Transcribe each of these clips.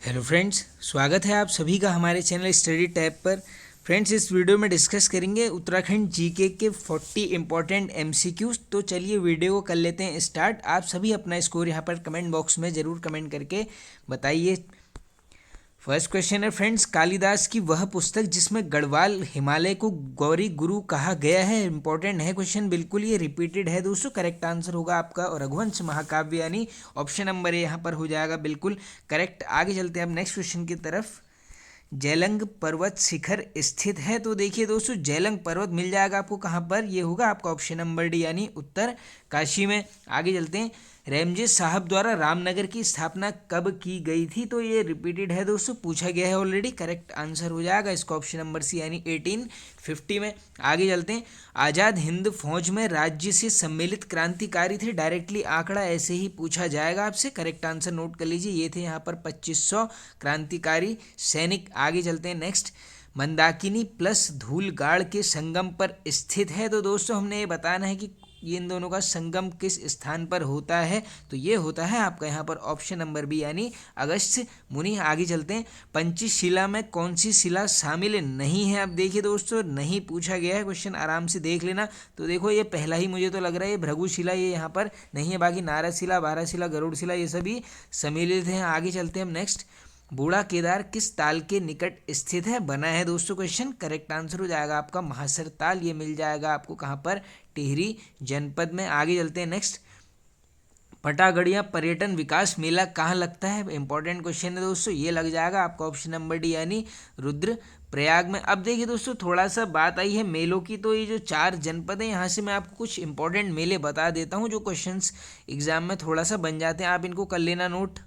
Hello friends, स्वागत है आप सभी का हमारे चैनल स्टडी टैब पर। फ्रेंड्स, इस वीडियो में डिस्कस करेंगे उत्तराखंड जीके के 40 इंपॉर्टेंट एमसीक्यूज। तो चलिए वीडियो को कर लेते हैं स्टार्ट। आप सभी अपना स्कोर यहाँ पर कमेंट बॉक्स में ज़रूर कमेंट करके बताइए। फर्स्ट क्वेश्चन है फ्रेंड्स, कालिदास की वह पुस्तक जिसमें गढ़वाल हिमालय को गौरी गुरु कहा गया है। इंपॉर्टेंट है क्वेश्चन, बिल्कुल ये रिपीटेड है दोस्तों। करेक्ट आंसर होगा आपका रघुवंश महाकाव्य, यानी ऑप्शन नंबर ए यहाँ पर हो जाएगा बिल्कुल करेक्ट। आगे चलते हैं अब नेक्स्ट क्वेश्चन की तरफ। जैलंग पर्वत शिखर स्थित है। तो देखिए दोस्तों, जैलंग पर्वत मिल जाएगा आपको कहाँ पर, ये होगा आपका ऑप्शन नंबर डी यानी उत्तर काशी में। आगे चलते हैं। रैमजे साहब द्वारा रामनगर की स्थापना कब की गई थी। तो ये रिपीटेड है दोस्तों, पूछा गया है ऑलरेडी। करेक्ट आंसर हो जाएगा इसका ऑप्शन नंबर सी यानी 1850 में। आगे चलते हैं। आज़ाद हिंद फौज में राज्य से सम्मिलित क्रांतिकारी थे। डायरेक्टली आंकड़ा ऐसे ही पूछा जाएगा आपसे। करेक्ट आंसर नोट कर लीजिए, ये थे यहाँ पर 2500 क्रांतिकारी सैनिक। आगे चलते हैं नेक्स्ट। मंदाकिनी प्लस धूलगाड़ के संगम पर स्थित है। तो दोस्तों हमने ये बताना है कि ये इन दोनों का संगम किस स्थान पर होता है। तो ये होता है आपका यहाँ पर ऑप्शन नंबर बी यानी अगस्त्य मुनि। आगे चलते हैं। पंचशिला में कौन सी शिला शामिल नहीं है। अब देखिए दोस्तों, नहीं पूछा गया है क्वेश्चन, आराम से देख लेना। तो देखो ये पहला ही मुझे तो लग रहा है, ये भृगुशिला ये यहाँ पर नहीं है। बाकी नारदशिला, बारहशिला, गरुड़शिला ये सभी सम्मिलित हैं। आगे चलते हैं हम नेक्स्ट। बूढ़ा केदार किस ताल के निकट स्थित है। बना है दोस्तों क्वेश्चन। करेक्ट आंसर हो जाएगा आपका महासर ताल। ये मिल जाएगा आपको कहाँ पर, टिहरी जनपद में। आगे चलते हैं नेक्स्ट। पटागड़िया पर्यटन विकास मेला कहाँ लगता है। इंपॉर्टेंट क्वेश्चन है दोस्तों, ये लग जाएगा आपका ऑप्शन नंबर डी यानी रुद्र प्रयाग में। अब देखिए दोस्तों, थोड़ा सा बात आई है मेलों की। तो ये जो 4 जनपद हैं, यहाँ से मैं आपको कुछ इंपॉर्टेंट मेले बता देता हूँ जो क्वेश्चंस एग्जाम में थोड़ा सा बन जाते हैं। आप इनको कर लेना नोट।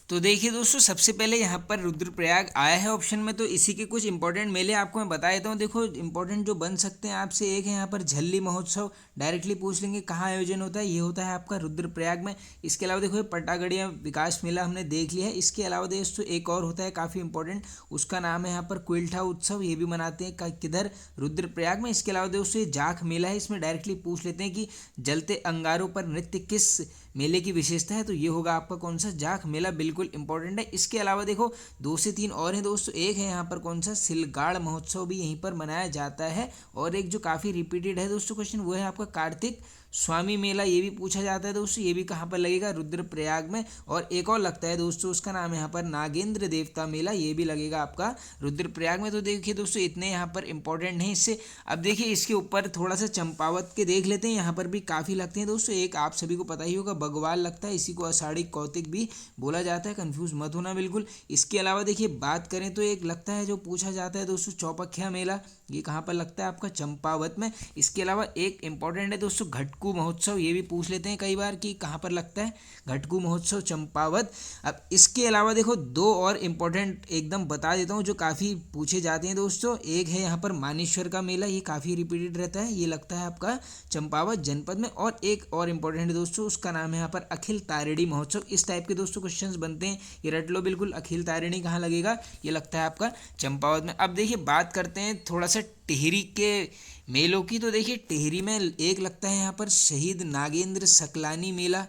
तो देखिए दोस्तों, सबसे पहले यहाँ पर रुद्रप्रयाग आया है ऑप्शन में। तो इसी के कुछ इंपॉर्टेंट मेले आपको मैं बता देता हूँ। देखो इंपॉर्टेंट जो बन सकते हैं आपसे, एक है यहाँ पर झल्ली महोत्सव। डायरेक्टली पूछ लेंगे कहाँ आयोजन होता है, ये होता है आपका रुद्रप्रयाग में। इसके अलावा देखो पटागड़िया विकास मेला हमने देख लिया है। इसके अलावा दोस्तों एक और होता है काफ़ी इंपॉर्टेंट, उसका नाम है यहाँ पर क्विल्ठा उत्सव। ये भी मनाते हैं किधर, रुद्रप्रयाग में। इसके अलावा दोस्तों ये जाख मेला है, इसमें डायरेक्टली पूछ लेते हैं कि जलते अंगारों पर नृत्य किस मेले की विशेषता है। तो ये होगा आपका कौन सा, जाख मेला। बिल्कुल इंपॉर्टेंट है। इसके अलावा देखो 2 से 3 और हैं दोस्तों। एक है यहाँ पर कौन सा, सिलगाड़ महोत्सव भी यहीं पर मनाया जाता है। और एक जो काफ़ी रिपीटेड है दोस्तों क्वेश्चन, वो है आपका कार्तिक स्वामी मेला। ये भी पूछा जाता है दोस्तों। ये भी कहाँ पर लगेगा, रुद्रप्रयाग में। और एक और लगता है दोस्तों, उसका नाम है यहाँ पर नागेंद्र देवता मेला। ये भी लगेगा आपका रुद्रप्रयाग में। तो देखिए दोस्तों, इतने यहाँ पर इंपॉर्टेंट हैं इससे। अब देखिए इसके ऊपर थोड़ा सा चंपावत के देख लेते हैं। यहाँ पर भी काफ़ी लगते हैं दोस्तों। एक आप सभी को पता ही होगा, बगवाल लगता है, इसी को आषाढ़ी कौतिक भी बोला जाता है। कंफ्यूज मत होना बिल्कुल। इसके अलावा देखिए बात करें तो एक लगता है जो पूछा जाता है दोस्तों, चौपखिया मेला। ये कहाँ पर लगता है आपका, चंपावत में। इसके अलावा एक इंपॉर्टेंट है दोस्तों, घटकू महोत्सव। ये भी पूछ लेते हैं कई बार कि कहाँ पर लगता है, घटकू महोत्सव चंपावत। अब इसके अलावा देखो 2 और इंपॉर्टेंट एकदम बता देता हूँ जो काफ़ी पूछे जाते हैं दोस्तों। एक है यहाँ पर मानेश्वर का मेला, ये काफ़ी रिपीटेड रहता है, ये लगता है आपका चंपावत जनपद में। और एक और इंपॉर्टेंट है दोस्तों, उसका नाम है यहाँ पर अखिल तारिणी महोत्सव। इस टाइप के दोस्तों क्वेश्चंस बनते हैं, ये रट लो बिल्कुल। अखिल तारिणी कहाँ लगेगा, ये लगता है आपका चंपावत में। अब देखिए बात करते हैं थोड़ा सा टिहरी के मेलों की। तो देखिए टिहरी में एक लगता है यहाँ पर शहीद नागेंद्र सकलानी मेला,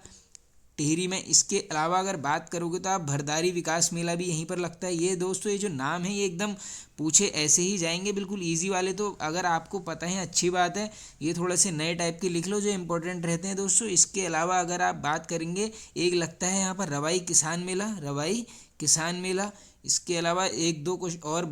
टिहरी में। इसके अलावा अगर बात करोगे तो आप भरदारी विकास मेला भी यहीं पर लगता है। ये दोस्तों ये जो नाम है ये एकदम पूछे ऐसे ही जाएंगे, बिल्कुल इजी वाले। तो अगर आपको पता है अच्छी बात है, ये थोड़े से नए टाइप के लिख लो जो इंपॉर्टेंट रहते हैं दोस्तों। इसके अलावा अगर आप बात करेंगे, एक लगता है यहाँ पर रवाई किसान मेला, रवाई किसान मेला। इसके अलावा एक दो कुछ और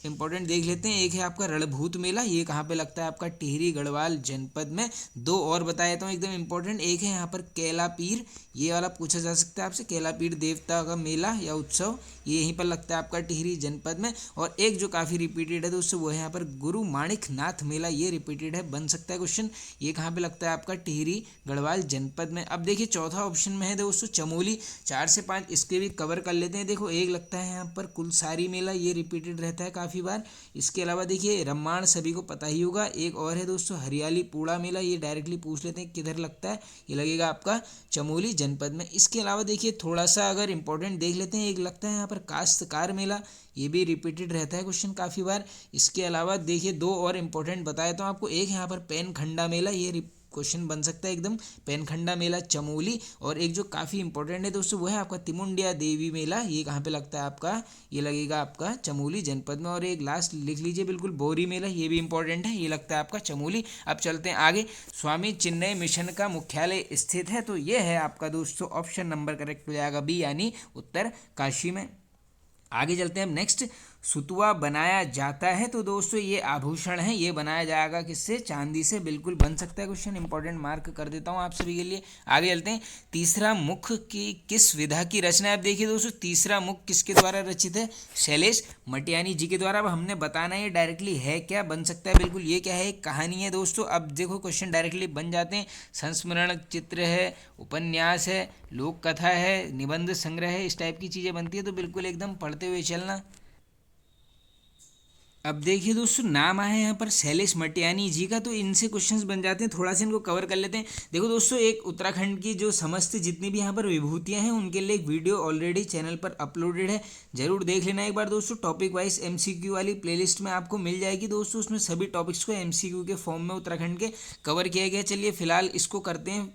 इंपॉर्टेंट देख लेते हैं। एक है आपका रणभूत मेला, ये कहाँ पे लगता है आपका, टिहरी गढ़वाल जनपद में। 2 और बता देता हूँ एकदम इंपॉर्टेंट। एक है यहाँ पर कैला पीर, ये वाला पूछा जा सकता है आपसे, कैला पीर देवता का मेला या उत्सव, ये यहीं पर लगता है आपका टिहरी जनपद में। और एक जो काफ़ी रिपीटेड है दोस्तों, वो है यहाँ पर गुरु माणिक नाथ मेला। ये रिपीटेड है, बन सकता है क्वेश्चन। ये कहाँ पे लगता है आपका, टिहरी गढ़वाल जनपद में। अब देखिए चौथा ऑप्शन में है दोस्तों चमोली। 4 से 5 इसके भी कवर कर लेते हैं। देखो एक लगता है यहाँ पर कुलसारी मेला, ये रिपीटेड रहता है काफ़ी बार। इसके अलावा देखिए रम्माण सभी को पता ही होगा। एक और है दोस्तों हरियाली पूड़ा मेला, ये डायरेक्टली पूछ लेते हैं किधर लगता है, ये लगेगा आपका चमोली जनपद में। इसके अलावा देखिए थोड़ा सा अगर इंपॉर्टेंट देख लेते हैं, एक लगता है यहाँ पर काश्तकार मेला, ये भी रिपीटेड रहता है क्वेश्चन काफ़ी बार। इसके अलावा देखिए 2 और इंपॉर्टेंट बताए तो आपको, एक यहाँ पर पेन खंडा मेला, ये क्वेश्चन बन सकता है एकदम। पेनखंडा मेला चमोली, और एक जो काफ़ी इंपॉर्टेंट है दोस्तों वो है आपका तिमुंडिया देवी मेला, ये कहाँ पे लगता है आपका, ये लगेगा आपका चमोली जनपद में। और एक लास्ट लिख लीजिए बिल्कुल, बोरी मेला, ये भी इंपॉर्टेंट है, ये लगता है आपका चमोली। अब चलते हैं आगे। स्वामी चिन्मय मिशन का मुख्यालय स्थित है, तो ये है आपका दोस्तों ऑप्शन नंबर करेक्ट हो जाएगा बी, यानी उत्तर काशी में। आगे चलते हैं हम नेक्स्ट। सुतुआ बनाया जाता है, तो दोस्तों ये आभूषण है, ये बनाया जाएगा किससे, चांदी से, बिल्कुल बन सकता है क्वेश्चन, इंपॉर्टेंट मार्क कर देता हूँ आप सभी के लिए। आगे चलते हैं। तीसरा मुख की किस विधा की रचना है। आप देखिए दोस्तों, तीसरा मुख किसके द्वारा रचित है, शैलेश मटियानी जी के द्वारा। अब हमने बताना है डायरेक्टली है क्या, बन सकता है बिल्कुल, ये क्या है, एक कहानी है दोस्तों। अब देखो क्वेश्चन डायरेक्टली बन जाते हैं। संस्मरण चित्र है, उपन्यास है, लोक कथा है, निबंध संग्रह है, इस टाइप की चीज़ें बनती है, तो बिल्कुल एकदम पढ़ते हुए चलना। अब देखिए दोस्तों, नाम आया है यहाँ पर शैलेश मटियानी जी का, तो इनसे क्वेश्चंस बन जाते हैं, थोड़ा सा इनको कवर कर लेते हैं। देखो दोस्तों, एक उत्तराखंड की जो समस्त जितनी भी यहाँ पर विभूतियाँ हैं उनके लिए एक वीडियो ऑलरेडी चैनल पर अपलोडेड है, जरूर देख लेना एक बार दोस्तों। टॉपिक वाइज एमसीक्यू वाली प्लेलिस्ट में आपको मिल जाएगी दोस्तों, उसमें सभी टॉपिक्स को एमसीक्यू के फॉर्म में उत्तराखंड के कवर किया गया। चलिए फिलहाल इसको करते हैं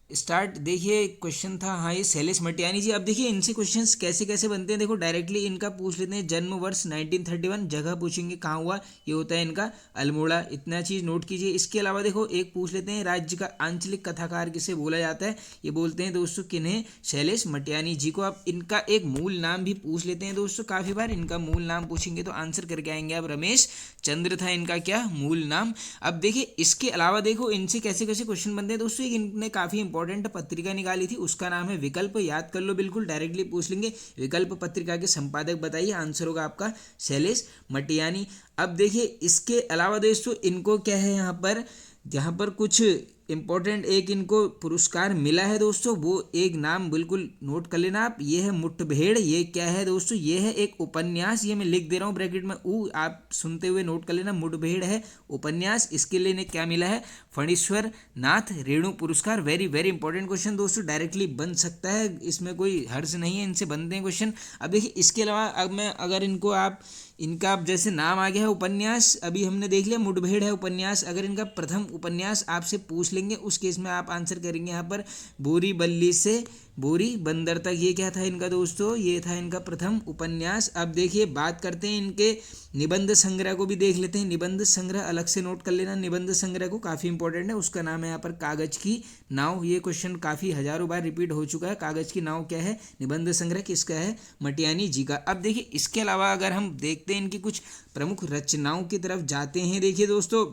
स्टार्ट। देखिए क्वेश्चन था, हाँ ये शैलेश मटियानी जी। अब देखिए इनसे क्वेश्चंस कैसे कैसे बनते हैं, देखो डायरेक्टली इनका पूछ लेते हैं। जन्म वर्ष 1931, जगह पूछेंगे कहाँ हुआ, ये होता है इनका अल्मोड़ा, इतना चीज़ नोट कीजिए। इसके अलावा देखो एक पूछ लेते हैं, राज्य का आंचलिक कथाकार किसे बोला जाता है, ये बोलते हैं दोस्तों किन्हें, शैलेश मटियानी जी को। अब इनका एक मूल नाम भी पूछ लेते हैं दोस्तों, काफ़ी बार इनका मूल नाम पूछेंगे तो आंसर करके आएंगे। अब रमेश चंद्र था इनका क्या मूल नाम। अब देखिए इसके अलावा देखो इनसे कैसे कैसे क्वेश्चन बनते हैं दोस्तों। एक इनने काफ़ी इंपॉर्टेंट पत्रिका निकाली थी, उसका नाम है विकल्प, याद कर लो बिल्कुल, डायरेक्टली पूछ लेंगे। विकल्प पत्रिका के संपादक बताइए, आंसर होगा आपका शैलेश मटियानी। अब देखिए इसके अलावा दोस्तों इनको क्या है यहाँ पर कुछ इंपॉर्टेंट एक इनको पुरस्कार मिला है दोस्तों, वो एक नाम बिल्कुल नोट कर लेना आप। ये है मुठभेड़, ये क्या है दोस्तों, ये है एक उपन्यास, ये मैं लिख दे रहा हूँ ब्रैकेट में आप सुनते हुए नोट कर लेना, मुठभेड़ है उपन्यास। इसके लिए इन्हें क्या मिला है, फणीश्वर नाथ रेणु पुरस्कार। वेरी वेरी इंपॉर्टेंट क्वेश्चन दोस्तों, डायरेक्टली बन सकता है, इसमें कोई हर्ज नहीं है, इनसे बनते हैं क्वेश्चन। अब देखिए इसके अलावा अब मैं अगर इनका अब जैसे नाम आ गया है उपन्यास, अभी हमने देख लिया मुठभेड़ है उपन्यास, अगर इनका प्रथम उपन्यास आपसे पूछ लेंगे उस केस में आप आंसर करेंगे यहाँ पर बोरी बल्ली से बोरी बंदर तक, ये क्या था इनका दोस्तों, ये था इनका प्रथम उपन्यास। अब देखिए बात करते हैं इनके निबंध संग्रह को भी देख लेते हैं। निबंध संग्रह अलग से नोट कर लेना, निबंध संग्रह को काफ़ी इंपॉर्टेंट है, उसका नाम है यहाँ पर कागज की नाव। ये क्वेश्चन काफ़ी हजारों बार रिपीट हो चुका है, कागज की नाव क्या है, निबंध संग्रह किसका है, मटियानी जी का। अब देखिए इसके अलावा अगर हम देखते हैं इनकी कुछ प्रमुख रचनाओं की तरफ जाते हैं, देखिए दोस्तों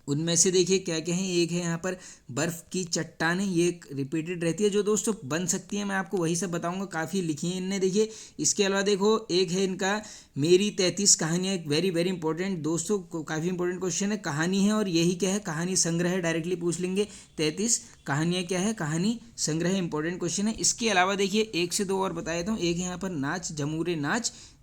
उनमें से देखिए क्या क्या है। एक है यहाँ पर बर्फ़ की चट्टानें, ये एक रिपीटेड रहती है जो दोस्तों बन सकती है, मैं आपको वही सब बताऊंगा, काफ़ी लिखी है इनने। देखिए इसके अलावा देखो एक है इनका मेरी 33 कहानियाँ, एक वेरी वेरी इंपॉर्टेंट दोस्तों, काफ़ी इंपॉर्टेंट क्वेश्चन है, कहानी है और यही क्या है, कहानी संग्रह है, डायरेक्टली पूछ लेंगे। 33 कहानियाँ क्या है, कहानी संग्रह, इंपॉर्टेंट क्वेश्चन है। इसके अलावा देखिए एक से दो और बता देता हूँ। एक है यहाँ पर नाच झमूरे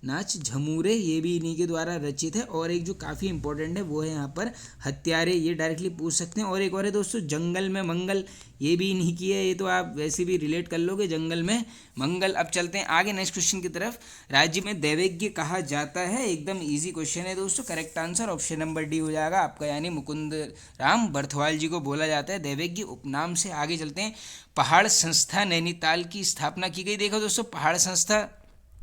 नाच झमूरे, ये भी इन्हीं के द्वारा रचित है। और एक जो काफ़ी इंपॉर्टेंट है वो है यहाँ पर हत्यारे, ये डायरेक्टली पूछ सकते हैं। और एक और है दोस्तों जंगल में मंगल, ये भी इन्हीं की है, ये तो आप वैसे भी रिलेट कर लोगे, जंगल में मंगल। अब चलते हैं आगे नेक्स्ट क्वेश्चन की तरफ। राज्य में दैवेज्ञ कहा जाता है, एकदम इजी क्वेश्चन है दोस्तों, correct answer option number D हो जाएगा आपका, यानी मुकुंद राम बर्थवाल जी को बोला जाता है दैवेज्ञ उपनाम से। आगे चलते हैं। पहाड़ संस्था नैनीताल की स्थापना की गई। देखो दोस्तों पहाड़ संस्था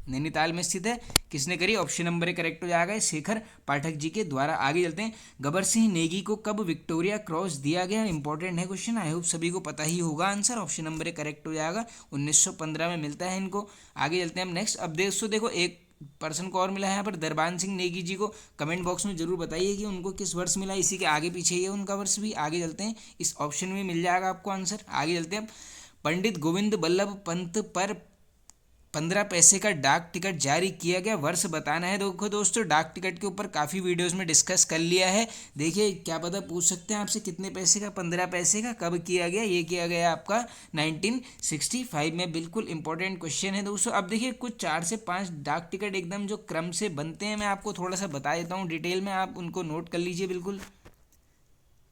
नैनीताल में स्थित है, किसने करी, ऑप्शन नंबर ए करेक्ट हो जाएगा, शेखर पाठक जी के द्वारा। आगे चलते हैं। गबर सिंह नेगी को कब विक्टोरिया क्रॉस दिया गया, इंपॉर्टेंट है क्वेश्चन, आई होप सभी को पता ही होगा answer, option number A correct हो जाएगा, 1915 में मिलता है इनको। आगे चलते हैं हम नेक्स्ट। अब देखो एक पर्सन को और मिला है यहाँ पर, दरबान सिंह नेगी जी को, कमेंट बॉक्स में जरूर बताइए कि उनको किस वर्ष मिला, इसी के आगे पीछे ही है उनका वर्ष भी। आगे चलते हैं, इस ऑप्शन में मिल जाएगा आपको आंसर। आगे चलते हैं। पंडित गोविंद बल्लभ पंत पर 15 पैसे का डाक टिकट जारी किया गया, वर्ष बताना है। देखो दोस्तों डाक टिकट के ऊपर काफ़ी वीडियोस में डिस्कस कर लिया है, देखिए क्या पता पूछ सकते हैं आपसे कितने पैसे का, 15 पैसे का, कब किया गया, ये किया गया आपका 1965 में, बिल्कुल इंपॉर्टेंट क्वेश्चन है दोस्तों। अब देखिए कुछ 4 से 5 डाक टिकट एकदम जो क्रम से बनते हैं, मैं आपको थोड़ा सा बता देता हूँ डिटेल में, आप उनको नोट कर लीजिए बिल्कुल।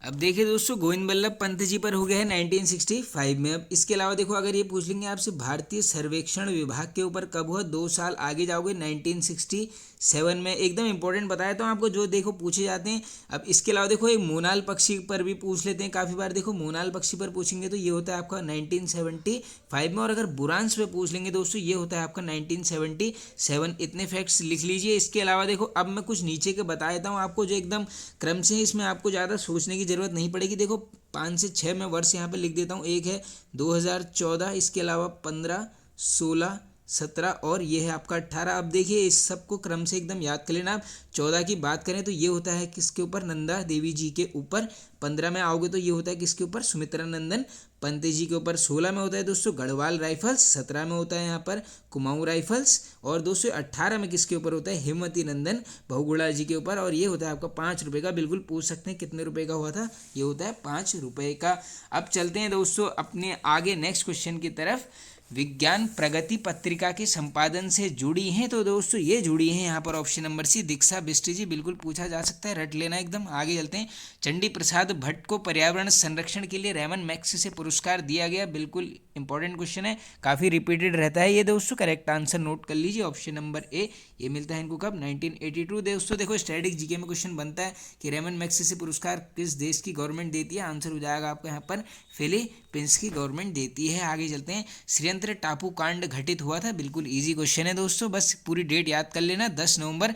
अब देखिए दोस्तों, गोविंद बल्लभ पंत जी पर हो गया है 1965 में। अब इसके अलावा देखो, अगर ये पूछ लेंगे आपसे भारतीय सर्वेक्षण विभाग के ऊपर कब हुआ, 2 साल आगे जाओगे 1967 में। एकदम इंपॉर्टेंट बताया तो आपको, जो देखो पूछे जाते हैं। अब इसके अलावा देखो, एक मोनाल पक्षी पर भी पूछ लेते हैं काफ़ी बार। देखो मोनाल पक्षी पर पूछेंगे तो ये होता है आपका 1975 में। और अगर बुरांस पे पूछ लेंगे दोस्तों, ये होता है आपका 1977। इतने फैक्ट्स लिख लीजिए। इसके अलावा देखो, अब मैं कुछ नीचे के बता देता हूँ आपको, जो एकदम क्रम से है, इसमें आपको ज़्यादा सोचने की जरूरत नहीं पड़ेगी। देखो 5 से 6 मैं वर्ष यहाँ पे लिख देता हूँ। एक है 2014, इसके अलावा 15, 16, 17 और ये है आपका 18। अब देखिए, इस सबको क्रम से एकदम याद कर लेना। आप 14 की बात करें तो ये होता है किसके ऊपर, नंदा देवी जी के ऊपर। 15 में आओगे तो ये होता है किसके ऊपर, सुमित्रा नंदन पंत जी के ऊपर। 16 में होता है दोस्तों गढ़वाल राइफल्स। 17 में होता है यहाँ पर कुमाऊं राइफल्स। और दोस्तों 18 में किसके ऊपर होता है, हिमवती नंदन बहुगुणा जी के ऊपर। और ये होता है आपका 5 रुपये का। बिल्कुल पूछ सकते हैं कितने रुपए का हुआ था, ये होता है 5 रुपये का। अब चलते हैं दोस्तों अपने आगे नेक्स्ट क्वेश्चन की तरफ। विज्ञान प्रगति पत्रिका के संपादन से जुड़ी हैं, तो दोस्तों ये जुड़ी हैं यहाँ पर ऑप्शन नंबर सी, दीक्षा बिष्ट जी। बिल्कुल पूछा जा सकता है, रट लेना एकदम। आगे चलते हैं। चंडी प्रसाद भट्ट को पर्यावरण संरक्षण के लिए रेमन मैग्सेसे पुरस्कार दिया गया। बिल्कुल इंपॉर्टेंट क्वेश्चन है, काफ़ी रिपीटेड रहता है ये दोस्तों। करेक्ट आंसर नोट कर लीजिए, ऑप्शन नंबर ए। ये मिलता है इनको कब, 1982। दोस्तों देखो, स्टैटिक जीके में क्वेश्चन बनता है कि रेमन मैग्सेसे पुरस्कार किस देश की गवर्नमेंट देती है। आंसर हो जाएगा आपका यहाँ पर फिलीपींस की गवर्नमेंट देती है। आगे चलते हैं। श्रीयंत्र टापू कांड घटित हुआ था। बिल्कुल ईजी क्वेश्चन है दोस्तों, बस पूरी डेट याद कर लेना। 10 नवंबर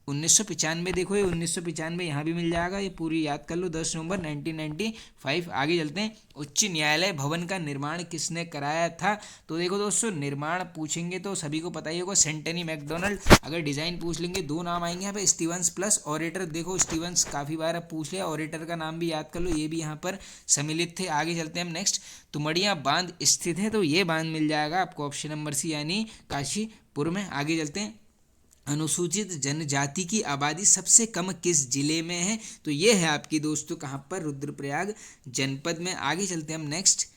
1995। देखो ये 1995 यहाँ भी मिल जाएगा, ये पूरी याद कर लो, 10 नवंबर 1995। आगे चलते हैं। उच्च न्यायालय भवन का निर्माण किसने कराया था। तो देखो दोस्तों, निर्माण पूछेंगे तो सभी को पता ही होगा, सेंटनी मैकडोनल्ड। अगर डिज़ाइन पूछ लेंगे, 2 नाम आएंगे यहाँ पे, स्टीवंस प्लस ऑरेटर। देखो स्टीवंस काफ़ी बार अब पूछ लिया, ऑरेटर का नाम भी याद कर लो, ये भी यहाँ पर सम्मिलित थे। आगे चलते हैं हम नेक्स्ट। तुमड़िया बांध स्थित है, तो ये बांध मिल जाएगा आपको ऑप्शन नंबर सी, यानी काशीपुर में। आगे चलते हैं। अनुसूचित जनजाति की आबादी सबसे कम किस जिले में है, तो ये है आपकी दोस्तों कहाँ पर, रुद्रप्रयाग जनपद में। आगे चलते हैं हम नेक्स्ट।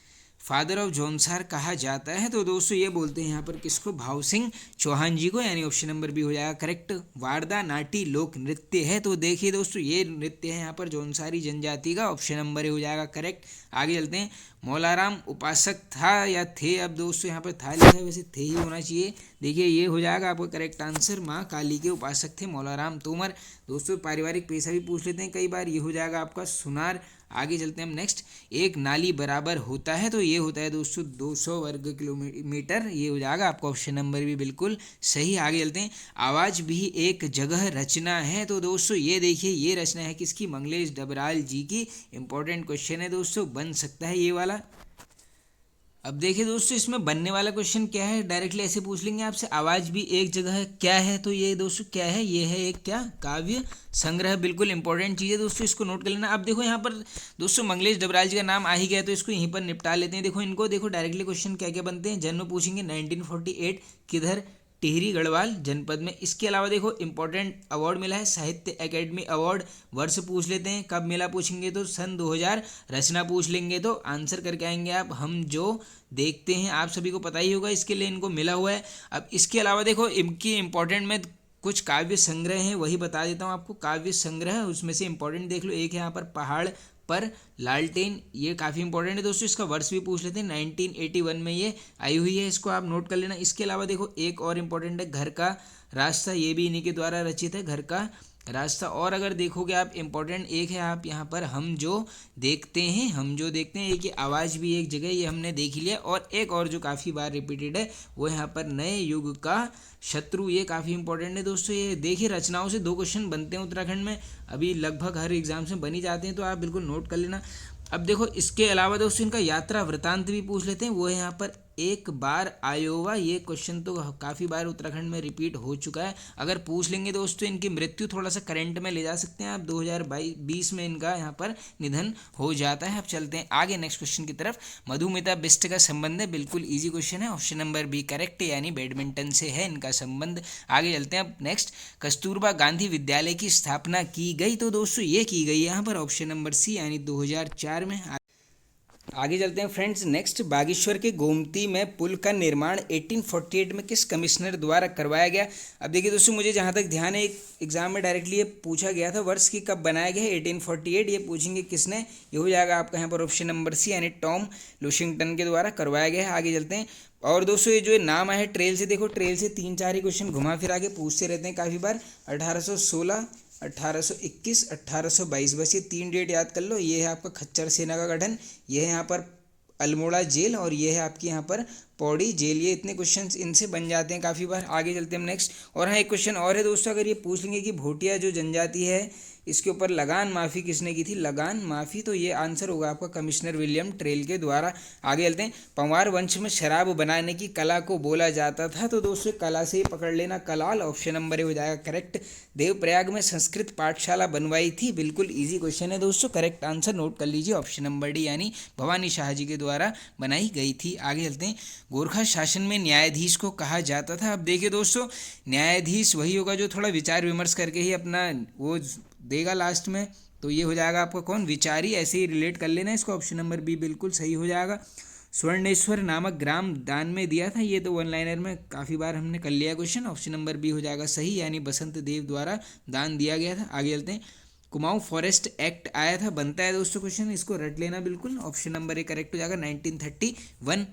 फादर ऑफ जौनसार कहा जाता है, तो दोस्तों ये बोलते हैं यहाँ पर किसको, भाव सिंह चौहान जी को, यानी ऑप्शन नंबर बी हो जाएगा करेक्ट। वारदा नाटी लोक नृत्य है, तो देखिए दोस्तों ये नृत्य है यहाँ पर जौनसारी जनजाति का, ऑप्शन नंबर ए हो जाएगा करेक्ट। आगे चलते हैं। मौलाराम उपासक था या थे, अब दोस्तों यहाँ पर था लिखा है, वैसे थे ही होना चाहिए। देखिए ये हो जाएगा आपका करेक्ट आंसर, माँ काली के उपासक थे मौलाराम तोमर। दोस्तों पारिवारिक पेशा भी पूछ लेते हैं कई बार, ये हो जाएगा आपका सुनार। आगे चलते हैं हम नेक्स्ट। एक नाली बराबर होता है, तो ये होता है दोस्तों 200 वर्ग किलोमीटर, ये हो जाएगा आपका ऑप्शन नंबर भी बिल्कुल सही। आगे चलते हैं। आवाज़ भी एक जगह रचना है, तो दोस्तों ये देखिए, ये रचना है किसकी, मंगलेश डबराल जी की। इंपॉर्टेंट क्वेश्चन है दोस्तों, बन सकता है ये वाला। अब देखिए दोस्तों, इसमें बनने वाला क्वेश्चन क्या है, डायरेक्टली ऐसे पूछ लेंगे आपसे, आवाज़ भी एक जगह है क्या है, तो ये दोस्तों क्या है, ये है एक क्या, काव्य संग्रह। बिल्कुल इंपॉर्टेंट चीज़ है दोस्तों, इसको नोट कर लेना। अब देखो यहाँ पर दोस्तों मंगलेश डबराल जी का नाम आ ही गया, तो इसको यहीं पर निपटा लेते हैं। देखो इनको देखो, डायरेक्टली क्वेश्चन क्या क्या बनते हैं। जन्म पूछेंगे 1948 किधर, टिहरी गढ़वाल जनपद में। इसके अलावा देखो इंपॉर्टेंट अवार्ड मिला है, साहित्य अकेडमी अवार्ड। वर्ष पूछ लेते हैं, कब मिला पूछेंगे तो सन 2000। रचना पूछ लेंगे तो आंसर करके आएंगे आप, हम जो देखते हैं। आप सभी को पता ही होगा, इसके लिए इनको मिला हुआ है। अब इसके अलावा देखो इनकी इंपॉर्टेंट में कुछ काव्य संग्रह हैं, वही बता देता हूँ आपको। काव्य संग्रह उसमें से इंपॉर्टेंट देख लो, एक है यहाँ पर पहाड़ पर लालटेन, ये काफ़ी इंपॉर्टेंट है दोस्तों। इसका वर्ष भी पूछ लेते हैं, 1981 में ये आई हुई है, इसको आप नोट कर लेना। इसके अलावा देखो एक और इंपॉर्टेंट है, घर का रास्ता, ये भी इन्हीं के द्वारा रचित है, घर का रास्ता। और अगर देखोगे आप, इंपॉर्टेंट एक है आप यहाँ पर, हम जो देखते हैं, हम जो देखते हैं, एक आवाज़ भी एक जगह, ये हमने देख लिया। और एक और जो काफ़ी बार रिपीटेड है, वो यहाँ पर नए युग का शत्रु, ये काफ़ी इंपॉर्टेंट है दोस्तों। ये देखिए रचनाओं से 2 क्वेश्चन बनते हैं उत्तराखंड में, अभी लगभग हर एग्जाम से बन ही जाते हैं, तो आप बिल्कुल नोट कर लेना। अब देखो इसके अलावा दोस्तों इनका यात्रा वृतांत भी पूछ लेते हैं, वो है यहाँ पर एक बार आयोवा। ये क्वेश्चन तो काफ़ी बार उत्तराखंड में रिपीट हो चुका है। अगर पूछ लेंगे दोस्तों, इनकी मृत्यु थोड़ा सा करंट में ले जा सकते हैं आप, 2020 में इनका यहाँ पर निधन हो जाता है। अब चलते हैं आगे नेक्स्ट क्वेश्चन की तरफ। मधुमिता बिष्ट का संबंध है, बिल्कुल ईजी क्वेश्चन है, ऑप्शन नंबर बी करेक्ट, यानी बैडमिंटन से है इनका संबंध। आगे चलते हैं अब नेक्स्ट। कस्तूरबा गांधी विद्यालय की स्थापना की गई, तो दोस्तों ये की गई यहाँ पर ऑप्शन नंबर सी, यानी 2004 में। आगे चलते हैं फ्रेंड्स। नेक्स्ट, बागेश्वर के गोमती में पुल का निर्माण 1848 में किस कमिश्नर द्वारा करवाया गया। अब देखिए दोस्तों, मुझे जहाँ तक ध्यान है एक एग्जाम में डायरेक्टली ये पूछा गया था वर्ष की कब बनाया गया है 1848, ये पूछेंगे किसने, ये हो जाएगा आपका यहाँ पर ऑप्शन नंबर सी यानी टॉम लुशिंगटन के द्वारा करवाया गया है। आगे चलते हैं। और दोस्तों ये जो नाम है ट्रेल से, देखो ट्रेल से 3-4 ही क्वेश्चन घुमा फिरा के पूछते रहते हैं काफ़ी बार। 1816, 1821, 1822, बस ये 3 डेट याद कर लो। ये है आपका खच्चर सेना का गठन, ये है यहाँ पर अल्मोड़ा जेल, और ये है आपकी यहाँ पर पौड़ी जेल। ये इतने क्वेश्चंस इनसे बन जाते हैं काफ़ी बार। आगे चलते हैं हम नेक्स्ट। और हाँ, एक क्वेश्चन और है दोस्तों, अगर ये पूछ लेंगे कि भोटिया जो जनजाति है इसके ऊपर लगान माफ़ी किसने की थी, लगान माफ़ी, तो ये आंसर होगा आपका कमिश्नर विलियम ट्रेल के द्वारा। आगे चलते हैं। पंवार वंश में शराब बनाने की कला को बोला जाता था, तो दोस्तों कला से ही पकड़ लेना, कलाल, ऑप्शन नंबर ए हो जाएगा करेक्ट। देवप्रयाग में संस्कृत पाठशाला बनवाई थी, बिल्कुल ईजी क्वेश्चन है दोस्तों, करेक्ट आंसर नोट कर लीजिए ऑप्शन नंबर डी यानी भवानी शाह जी के द्वारा बनाई गई थी। आगे चलते हैं। गोरखा शासन में न्यायाधीश को कहा जाता था। अब देखिए दोस्तों, न्यायाधीश वही होगा जो थोड़ा विचार विमर्श करके ही अपना वो देगा लास्ट में, तो ये हो जाएगा आपका कौन, विचारी। ऐसे ही रिलेट कर लेना इसको, ऑप्शन नंबर बी बिल्कुल सही हो जाएगा। स्वर्णेश्वर नामक ग्राम दान में दिया था, ये तो वन लाइनर में काफ़ी बार हमने कर लिया क्वेश्चन, ऑप्शन नंबर बी हो जाएगा सही यानी बसंत देव द्वारा दान दिया गया था। आगे चलते हैं। कुमाऊं फॉरेस्ट एक्ट आया था, बनता है दोस्तों क्वेश्चन, इसको रट लेना बिल्कुल, ऑप्शन नंबर ए करेक्ट हो जाएगा 1931।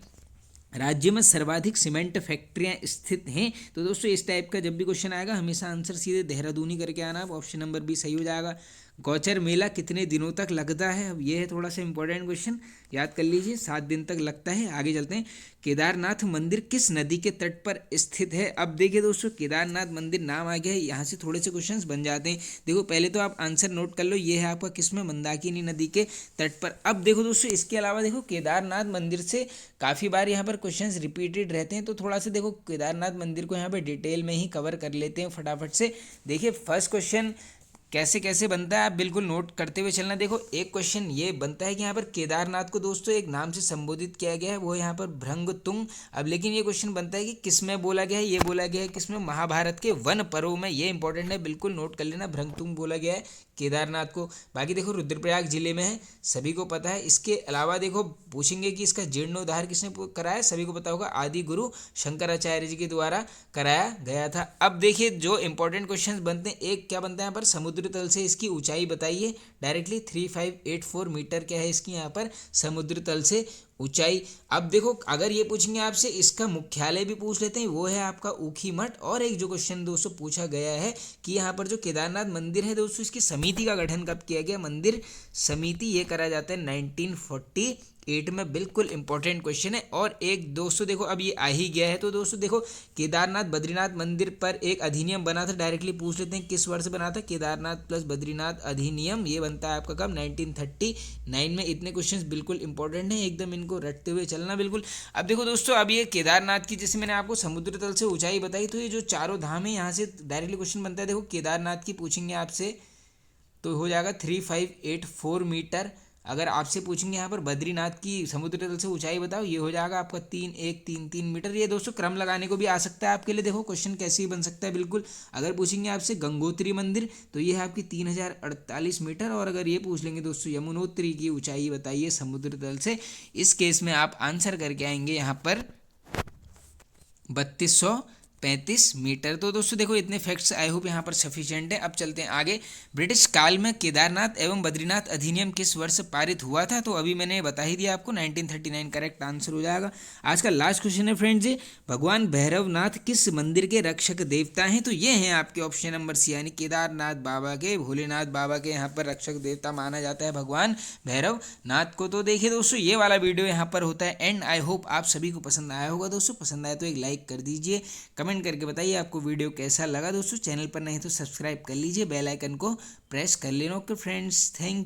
राज्य में सर्वाधिक सीमेंट फैक्ट्रियां स्थित हैं, तो दोस्तों इस टाइप का जब भी क्वेश्चन आएगा हमेशा आंसर सीधे देहरादून ही करके आना, ऑप्शन नंबर बी सही हो जाएगा। गौचर मेला कितने दिनों तक लगता है, अब ये है थोड़ा सा इंपॉर्टेंट क्वेश्चन, याद कर लीजिए 7 दिन तक लगता है। आगे चलते हैं। केदारनाथ मंदिर किस नदी के तट पर स्थित है। अब देखिए दोस्तों, केदारनाथ मंदिर नाम आ गया है, यहाँ से थोड़े से क्वेश्चंस बन जाते हैं। देखो पहले तो आप आंसर नोट कर लो, ये है आपका किसमें, मंदाकिनी नदी के तट पर। अब देखो दोस्तों, इसके अलावा देखो केदारनाथ मंदिर से काफ़ी बार यहाँ पर क्वेश्चंस रिपीटेड रहते हैं, तो थोड़ा सा देखो केदारनाथ मंदिर को यहाँ पे डिटेल में ही कवर कर लेते हैं फटाफट से। देखिए फर्स्ट क्वेश्चन कैसे कैसे बनता है आप बिल्कुल नोट करते हुए चलना। देखो एक क्वेश्चन ये बनता है कि यहाँ पर केदारनाथ को दोस्तों एक नाम से संबोधित किया गया है, वो है यहाँ पर भृंगतुंग। अब लेकिन ये क्वेश्चन बनता है कि किस में बोला गया है, ये बोला गया है किसमें, महाभारत के वन पर्व में, ये इंपॉर्टेंट है बिल्कुल नोट कर लेना, भृंगतुंग बोला गया है केदारनाथ को। बाकी देखो रुद्रप्रयाग जिले में है, सभी को पता है। इसके अलावा देखो पूछेंगे कि इसका जीर्णोद्धार किसने कराया, सभी को पता होगा, आदि गुरु शंकराचार्य जी के द्वारा कराया गया था। अब देखिए जो इंपॉर्टेंट क्वेश्चंस बनते हैं, एक क्या बनता है यहाँ पर, समुद्र तल से इसकी ऊंचाई बताइए डायरेक्टली, 3584 मीटर क्या है इसकी यहाँ पर समुद्र तल से ऊंचाई। अब देखो अगर ये पूछेंगे आपसे, इसका मुख्यालय भी पूछ लेते हैं, वो है आपका ऊखीमठ। और एक जो क्वेश्चन दोस्तों पूछा गया है कि यहाँ पर जो केदारनाथ मंदिर है दोस्तों, इसकी समिति का गठन कब किया गया, मंदिर समिति, ये करा जाता है 1948 में, बिल्कुल इंपॉर्टेंट क्वेश्चन है। और एक दोस्तों देखो अब ये आ ही गया है, तो दोस्तों देखो केदारनाथ बद्रीनाथ मंदिर पर एक अधिनियम बना था, डायरेक्टली पूछ लेते हैं किस वर्ष बना था, केदारनाथ प्लस बद्रीनाथ अधिनियम, ये बनता है आपका कब, 1939 में। इतने क्वेश्चंस बिल्कुल इंपॉर्टेंट है, एकदम इनको रटते हुए चलना बिल्कुल। अब देखो दोस्तों, अब ये केदारनाथ की जैसे मैंने आपको समुद्र तल से ऊंचाई बताई, तो ये जो चारों धाम है यहाँ से डायरेक्टली क्वेश्चन बनता है। देखो केदारनाथ की पूछेंगे आपसे तो हो जाएगा 3584 मीटर। अगर आपसे पूछेंगे यहाँ पर बद्रीनाथ की समुद्र तल से ऊंचाई बताओ, ये हो जाएगा आपका 3133 मीटर। ये दोस्तों क्रम लगाने को भी आ सकता है आपके लिए, देखो क्वेश्चन कैसे ही बन सकता है बिल्कुल। अगर पूछेंगे आपसे गंगोत्री मंदिर, तो ये है आपकी 3048 मीटर। और अगर ये पूछ लेंगे दोस्तों यमुनोत्री की ऊंचाई बताइए समुद्र तल से, इस केस में आप आंसर करके आएंगे यहाँ पर 3235 मीटर। तो दोस्तों देखो इतने फैक्ट्स आई होप यहाँ पर सफिशिएंट है। अब चलते हैं आगे। ब्रिटिश काल में केदारनाथ एवं बद्रीनाथ अधिनियम किस वर्ष पारित हुआ था, तो अभी मैंने बता ही दिया आपको, 1939 करेक्ट आंसर हो जाएगा। आज का लास्ट क्वेश्चन है फ्रेंड्स जी, भगवान भैरवनाथ किस मंदिर के रक्षक देवता हैं, तो ये हैं आपके ऑप्शन नंबर सी यानी केदारनाथ बाबा के, भोलेनाथ बाबा के यहाँ पर रक्षक देवता माना जाता है भगवान भैरवनाथ को। तो देखिए दोस्तों ये वाला वीडियो यहाँ पर होता है एंड। आई होप आप सभी को पसंद आया होगा दोस्तों, पसंद आया तो एक लाइक कर दीजिए, कमेंट करके बताइए आपको वीडियो कैसा लगा दोस्तों। चैनल पर नहीं तो सब्सक्राइब कर लीजिए, बेल आइकन को प्रेस कर लेना। Okay friends, thank you.